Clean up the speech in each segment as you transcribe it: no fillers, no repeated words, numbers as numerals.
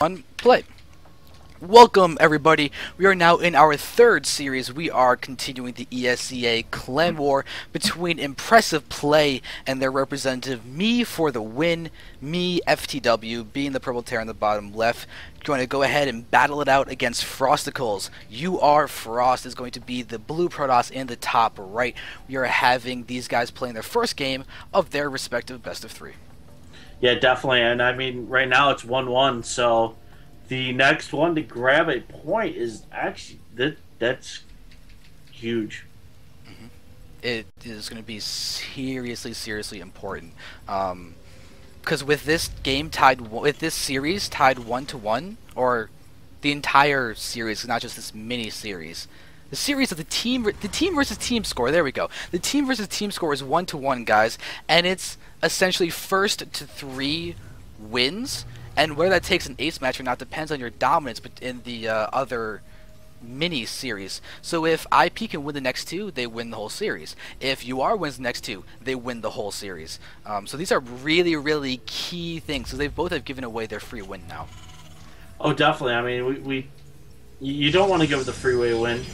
On play. Welcome everybody. We are now in our third series. We are continuing the ESEA clan war between Impressive Play and their representative MeFTW, MeFTW, being the purple Terran in the bottom left. Going to go ahead and battle it out against Frosticles. You are Frost is going to be the blue Protoss in the top right. We are having these guys playing their first game of their respective best of three. Yeah, definitely. And I mean, right now it's 1-1, so the next one to grab a point is actually that's huge. It is going to be seriously important. Because with this game with this series tied 1-1, or the entire series, not just this mini series. The series of the team versus team score. There we go. The team versus team score is 1-1, guys, and it's essentially first to 3 wins, and whether that takes an ace match or not depends on your dominance. But in the other mini series, so if IP can win the next 2, they win the whole series. If UR wins the next 2, they win the whole series. So these are really key things, because they both have given away their free win now. Oh, definitely. I mean, you don't want to give it the freeway win.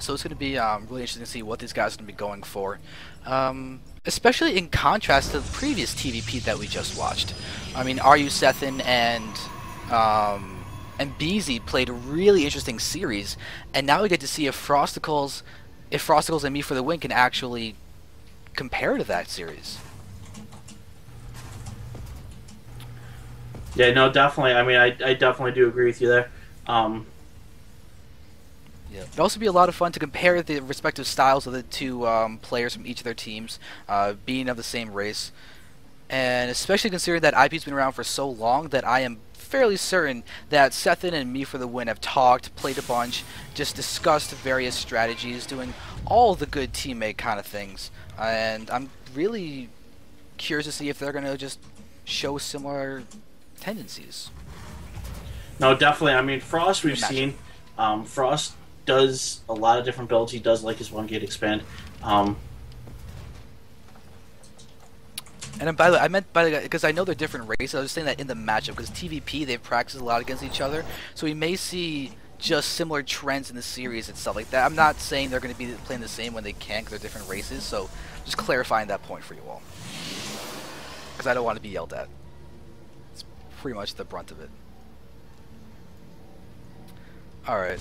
So it's going to be really interesting to see what these guys are going to be going for, especially in contrast to the previous TVP that we just watched. I mean, Sethin and BZ played a really interesting series, and now we get to see if Frosticles and MeFTW can actually compare to that series. Yeah, no, definitely. I mean, I definitely do agree with you there. Yeah. It'd also be a lot of fun to compare the respective styles of the two players from each of their teams, being of the same race, and especially considering that IP's been around for so long that I am fairly certain that Sethin and MeFTW have talked, played a bunch, just discussed various strategies, doing all the good teammate kind of things, and I'm really curious to see if they're going to just show similar tendencies. No, definitely. I mean, Frost we've seen. Frost does a lot of different builds. He does like his 1-gate expand. And by the way, I meant because I know they're different races. I was saying that in the matchup, because TVP they've practiced a lot against each other, so we may see just similar trends in the series and stuff like that. I'm not saying they're going to be playing the same when they can, because they're different races. So just clarifying that point for you all, because I don't want to be yelled at. It's pretty much the brunt of it. Alright.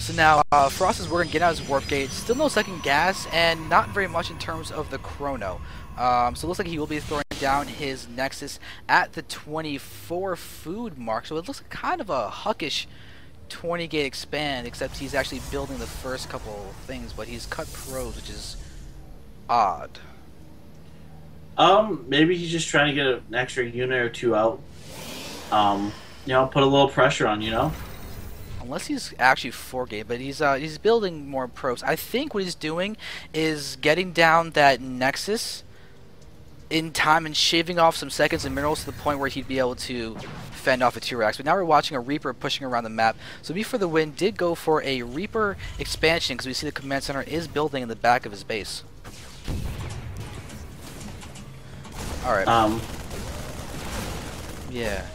So now, Frost is working, getting out his warp gate. Still no second gas, and not very much in terms of the chrono. So it looks like he will be throwing down his Nexus at the 24 food mark. So it looks like kind of a huckish 20-gate expand, except he's actually building the first couple things, but he's cut pros, which is odd. Maybe he's just trying to get an extra unit or 2 out. You know, put a little pressure on, you know? Unless he's actually 4-gate, but he's building more probes. I think what he's doing is getting down that Nexus in time and shaving off some seconds and minerals to the point where he'd be able to fend off a T-Rex. But now we're watching a Reaper pushing around the map. So MeFTW did go for a Reaper expansion, because we see the command center is building in the back of his base. Alright. Yeah.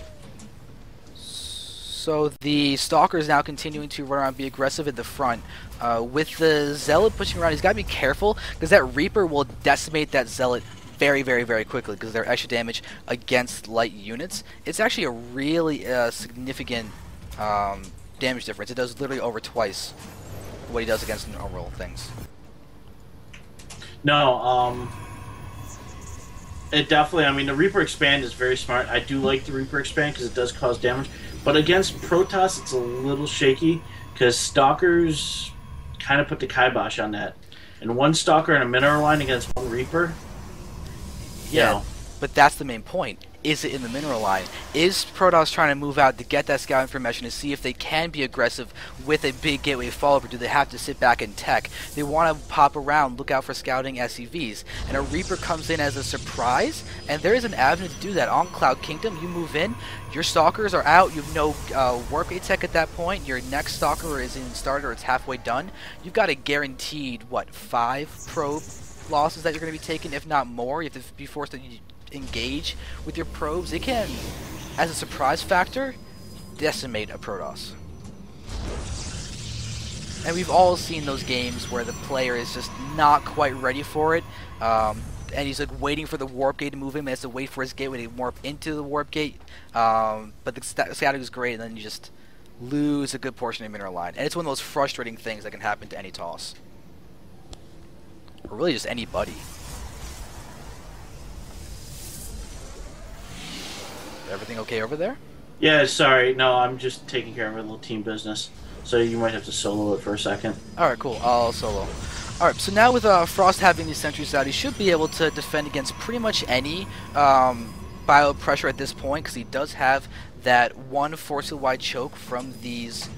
So the Stalker is now continuing to run around, be aggressive at the front. With the Zealot pushing around, he's got to be careful, because that Reaper will decimate that Zealot very quickly, because their extra damage against light units. It's actually a really significant damage difference. It does literally over twice what he does against normal things. No, it definitely, I mean, the Reaper expand is very smart. I do like the Reaper expand because it does cause damage. But against Protoss, it's a little shaky, because Stalkers kind of put the kibosh on that. And one Stalker in a mineral line against one Reaper, yeah, but that's the main point. Is it in the mineral line? Is Protoss trying to move out to get that scout information to see if they can be aggressive with a big gateway follow-up, or do they have to sit back and tech? They want to pop around, look out for scouting SCVs, and a Reaper comes in as a surprise, and there is an avenue to do that. On Cloud Kingdom, you move in, your Stalkers are out, you have no warp gate tech at that point, your next Stalker is in starter, it's halfway done. You've got a guaranteed, what, 5 probe losses that you're going to be taking, if not more. You have to be forced to engage with your probes. It can, as a surprise factor, decimate a Protoss. And we've all seen those games where the player is just not quite ready for it, and he's like waiting for the warp gate to move him, and has to wait for his gateway to warp into the warp gate. But the scouting is great, and then you just lose a good portion of your mineral line. And it's one of those frustrating things that can happen to any toss. Or really just anybody. Everything okay over there? Yeah, sorry. No, I'm just taking care of a little team business. So you might have to solo it for a second. Alright, cool. I'll solo. Alright, so now with Frost having these sentries out, he should be able to defend against pretty much any bio pressure at this point, because he does have that one force field wide choke from these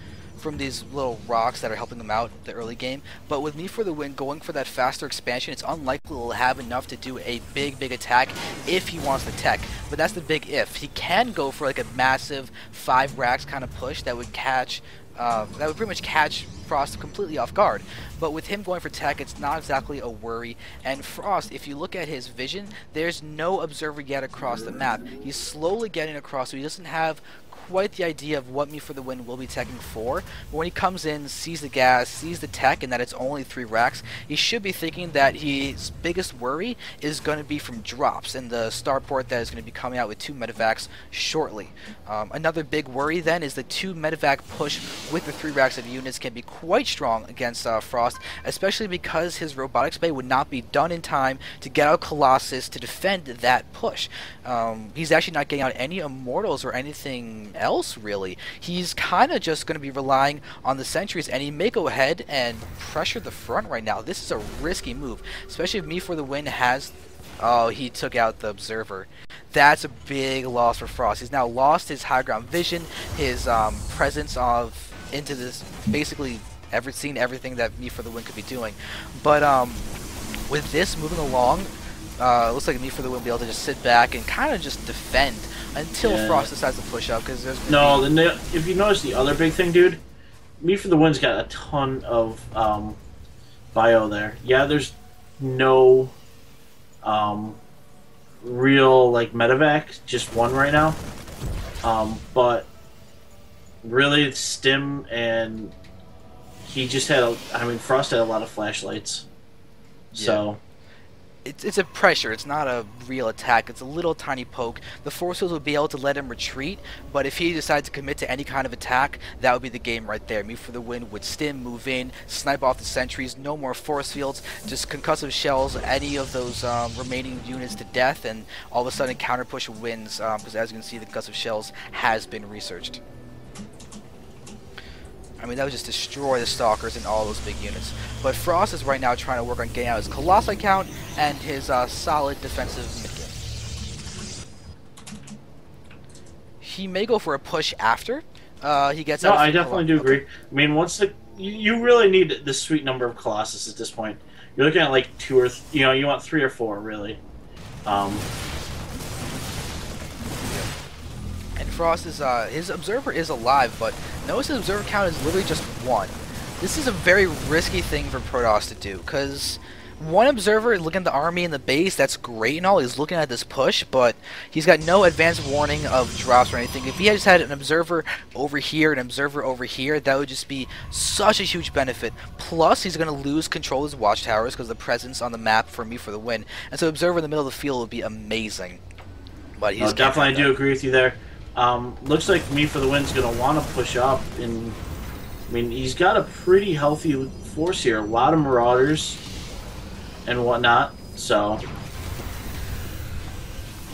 little rocks that are helping him out the early game. But with Me for the Win going for that faster expansion, it's unlikely he'll have enough to do a big attack if he wants the tech. But that's the big if. He can go for like a massive 5 racks kind of push that would catch that would pretty much catch Frost completely off guard. But with him going for tech, it's not exactly a worry. And Frost, if you look at his vision, there's no observer yet across the map. He's slowly getting across, so he doesn't have quite the idea of what Me for the Win will be teching for. But when he comes in, sees the gas, sees the tech, and that it's only 3 racks, he should be thinking that his biggest worry is going to be from drops and the starport that is going to be coming out with 2 medevacs shortly. Another big worry then is the 2 medevac push with the 3 racks of units can be quite strong against Frost, especially because his robotics bay would not be done in time to get out Colossus to defend that push. He's actually not getting out any immortals or anything else really. He's kind of just going to be relying on the sentries, and he may go ahead and pressure the front right now. This is a risky move, especially if Me for the Win has... Oh, he took out the observer. That's a big loss for Frost. He's now lost his high ground vision, his presence of into this, basically seen everything that Me for the Win could be doing. But with this moving along, it looks like Me for the Win will be able to just sit back and kind of just defend until Frost decides to push up, because there's... No, if you notice the other big thing, dude, Me for the Win's got a ton of bio there. Yeah, there's no real, like, medevac, just 1 right now. But really, it's Stim, and he just had Frost had a lot of flashlights. So... Yeah. It's a pressure, it's not a real attack, it's a little tiny poke. The force fields would be able to let him retreat, but if he decides to commit to any kind of attack, that would be the game right there. Me for the Win would stim, move in, snipe off the sentries, no more force fields, just concussive shells any of those remaining units to death, and all of a sudden counter push wins, because as you can see, the concussive shells has been researched. I mean, that would just destroy the Stalkers and all those big units. But Frost is right now trying to work on getting out his Colossi count and his solid defensive mid-game. He may go for a push after he gets out. No, I definitely do agree. I mean, once you really need the sweet number of Colossus at this point. You're looking at like 2 or you want 3 or 4 really. And Frost is his observer is alive, but notice his observer count is literally just 1. This is a very risky thing for Protoss to do, because 1 observer looking at the army and the base, that's great and all, he's looking at this push, but he's got no advanced warning of drops or anything. If he had just had an observer over here, an observer over here, that would just be such a huge benefit. Plus, he's going to lose control of his watchtowers because of the presence on the map for Me for the Win, and so observer in the middle of the field would be amazing. But he's definitely, I do agree with you there. Looks like Me for the Win's going to want to push up, and I mean, he's got a pretty healthy force here. A lot of Marauders and whatnot, so...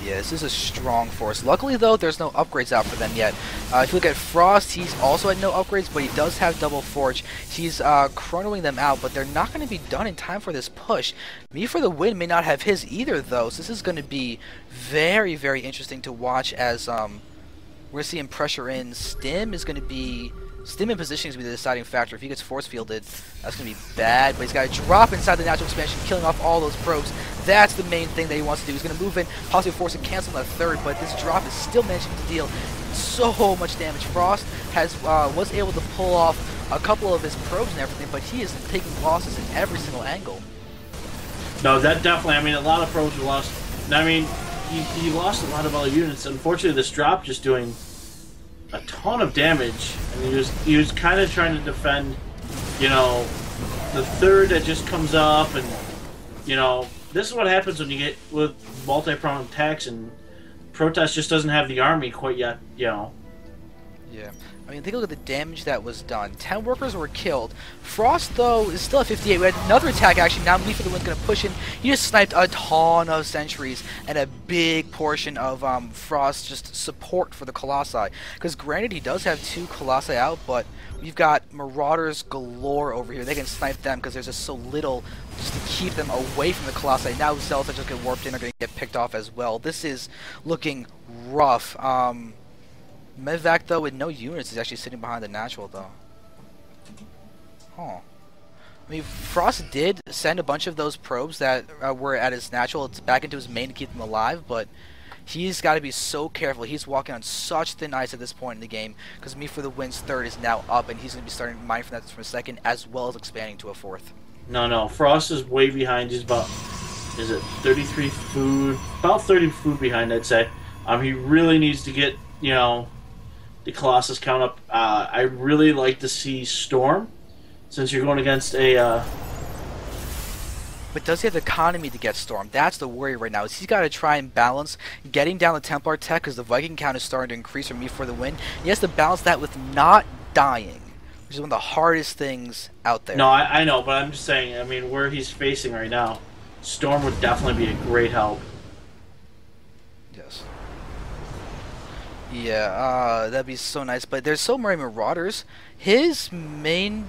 Yeah, this is a strong force. Luckily, though, there's no upgrades out for them yet. If you look at Frost, he's also had no upgrades, but he does have double Forge. He's chronoing them out, but they're not going to be done in time for this push. Me for the Win may not have his either, though, so this is going to be very, very interesting to watch as... we're seeing pressure in. Stim is going to be... Stim in positioning is going to be the deciding factor. If he gets force fielded, that's going to be bad. But he's got to drop inside the natural expansion, killing off all those probes. That's the main thing that he wants to do. He's going to move in, possibly force a cancel on the 3rd, but this drop is still managing to deal so much damage. Frost was able to pull off a couple of his probes and everything, but he is taking losses in every single angle. No, that definitely. I mean, a lot of probes were lost. And I mean, he lost a lot of other units. Unfortunately, this drop just doing a ton of damage, and he was kind of trying to defend, you know, the third that just comes up, and you know, this is what happens when you get with multi-pronged attacks, and Protoss just doesn't have the army quite yet, you know. Yeah. I mean, take a look at the damage that was done. 10 workers were killed. Frost, though, is still at 58. We had another attack, actually. Now MeFTW going to push in. He just sniped a ton of sentries and a big portion of Frost's just support for the Colossi. Because granted, he does have 2 Colossi out, but we've got Marauders galore over here. They can snipe them because there's just so little just to keep them away from the Colossi. Now Zealots that just get warped in are going to get picked off as well. This is looking rough. Mevac, though, with no units, is actually sitting behind the natural, though. Huh. I mean, Frost did send a bunch of those probes that were at his natural back into his main to keep them alive, but he's got to be so careful. He's walking on such thin ice at this point in the game, because MeFTW's third is now up, and he's going to be starting mining from that for a second, as well as expanding to a fourth. No. Frost is way behind. He's about, is it 33 food? About 30 food behind, I'd say. He really needs to get, you know, the Colossus count up. I really like to see Storm, since you're going against a... But does he have the economy to get Storm? That's the worry right now. Is he's got to try and balance getting down the Templar tech, because the Viking count is starting to increase for MeFTW. He has to balance that with not dying, which is one of the hardest things out there. No, I know, but I'm just saying, I mean, where he's facing right now, Storm would definitely be a great help. Yes. Yeah, that'd be so nice. But there's so many Marauders. His main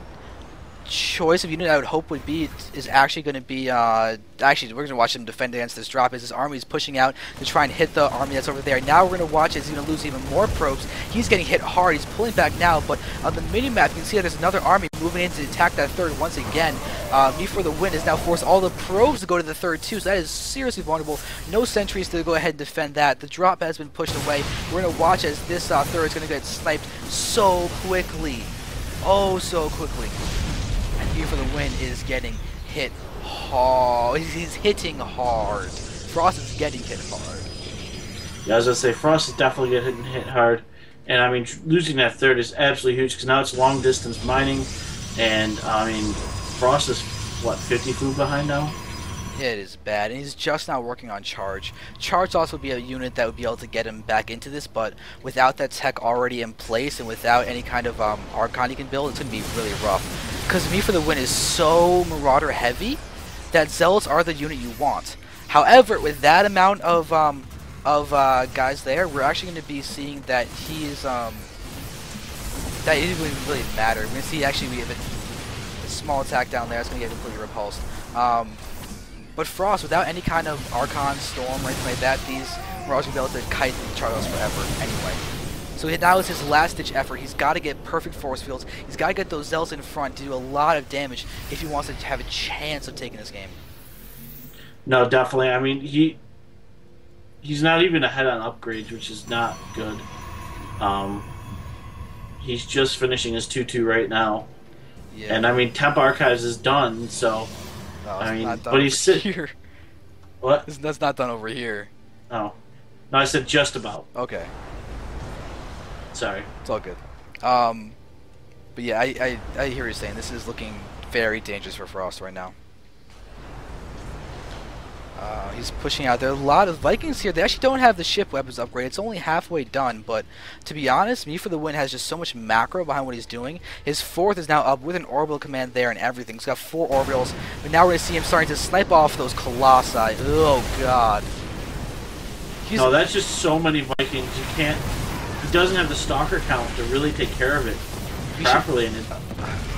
choice of unit I would hope would be is actually going to be actually we're going to watch him defend against this drop as his army is pushing out to try and hit the army that's over there. Now we're going to watch as he's going to lose even more probes. He's getting hit hard. He's pulling back now, but on the mini-map you can see that there's another army moving in to attack that third once again. MeFTW has now forced all the probes to go to the third too, so that is seriously vulnerable. No sentries to go ahead and defend that. The drop has been pushed away. We're going to watch as this third is going to get sniped so quickly. Oh, so quickly. And MeFTW is getting hit hard. He's hitting hard. Frost is getting hit hard. Yeah, I was going to say, Frost is definitely getting hit hard. And, I mean, losing that third is absolutely huge, because now it's long-distance mining. And, I mean, Frost is, what, 50 food behind now? It is bad, and he's just now working on Charge. Charge also would be a unit that would be able to get him back into this, but without that tech already in place and without any kind of Archon he can build, it's going to be really rough. Because MeFTW is so Marauder heavy that Zealots are the unit you want. However, with that amount of guys there, we're actually going to be seeing that he's that it doesn't really matter. We're going to see actually we have a small attack down there that's going to get completely repulsed. But Frost, without any kind of Archon, Storm, or anything like that, these Marauders will be able to kite the Chargos forever anyway. So now is his last-ditch effort. He's got to get perfect force fields. He's got to get those Zealots in front to do a lot of damage if he wants to have a chance of taking this game. No, definitely. I mean, he's not even ahead on upgrades, which is not good. He's just finishing his 2-2 right now. Yeah. And, I mean, Temp Archives is done, so... No, I mean, but he's sitting here. What? That's not done over here. Oh. No, I said just about. Okay. Sorry. It's all good. But yeah, I hear what you're saying. This is looking very dangerous for Frost right now. He's pushing out. There are a lot of Vikings here. They actually don't have the ship weapons upgrade. It's only halfway done, but to be honest, MeFTW has just so much macro behind what he's doing. His fourth is now up with an orbital command there and everything. He's got 4 orbitals, but now we're going to see him starting to snipe off those Colossi. Oh, God. No, that's just so many Vikings. You can't... He doesn't have the Stalker count to really take care of it properly.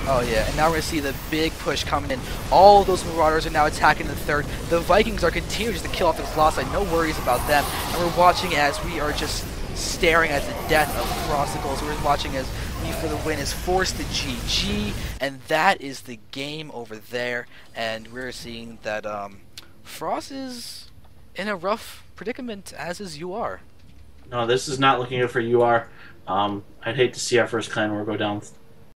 Oh yeah, and now we're going to see the big push coming in. All of those Marauders are now attacking the third. The Vikings are continuing just to kill off the Colossi. No worries about them. And we're watching as we are just staring at the death of Frosticles. We're watching as MeFTW is forced to GG. And that is the game over there. And we're seeing that Frost is in a rough predicament, as is UR. No, this is not looking good for UR. I'd hate to see our first clan war go down